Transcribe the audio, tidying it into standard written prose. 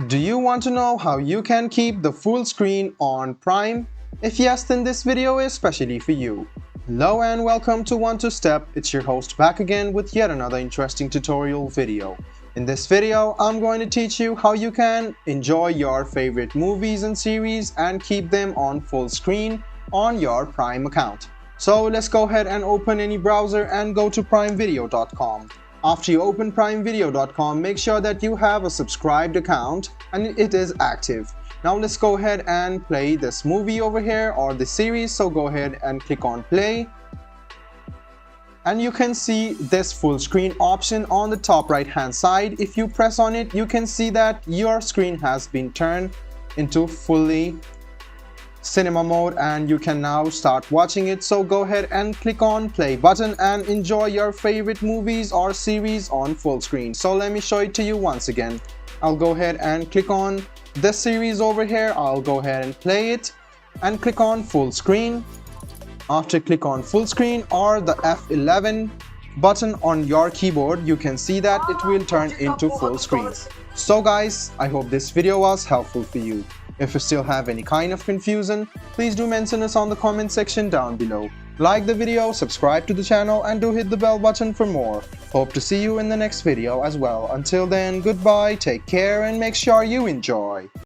Do you want to know how you can keep the full screen on Prime? If yes, then this video is specially for you. Hello and welcome to One Two Step. It's your host back again with yet another interesting tutorial video. In this video, I'm going to teach you how you can enjoy your favorite movies and series and keep them on full screen on your Prime account. So let's go ahead and open any browser and go to primevideo.com. After you open primevideo.com, make sure that you have a subscribed account and it is active. Now let's go ahead and play this movie over here or the series. So go ahead and click on play. And you can see this full screen option on the top right hand side. If you press on it, you can see that your screen has been turned into fully cinema mode and you can now start watching it. So go ahead and click on play button and enjoy your favorite movies or series on full screen. So let me show it to you once again. I'll go ahead and click on this series over here. I'll go ahead and play it and click on full screen. After click on full screen or the F11 button on your keyboard, you can see that it will turn into full screen. So guys, I hope this video was helpful for you. If you still have any kind of confusion, please do mention us on the comment section down below. Like the video, subscribe to the channel and do hit the bell button for more. Hope to see you in the next video as well. Until then, goodbye, take care and make sure you enjoy.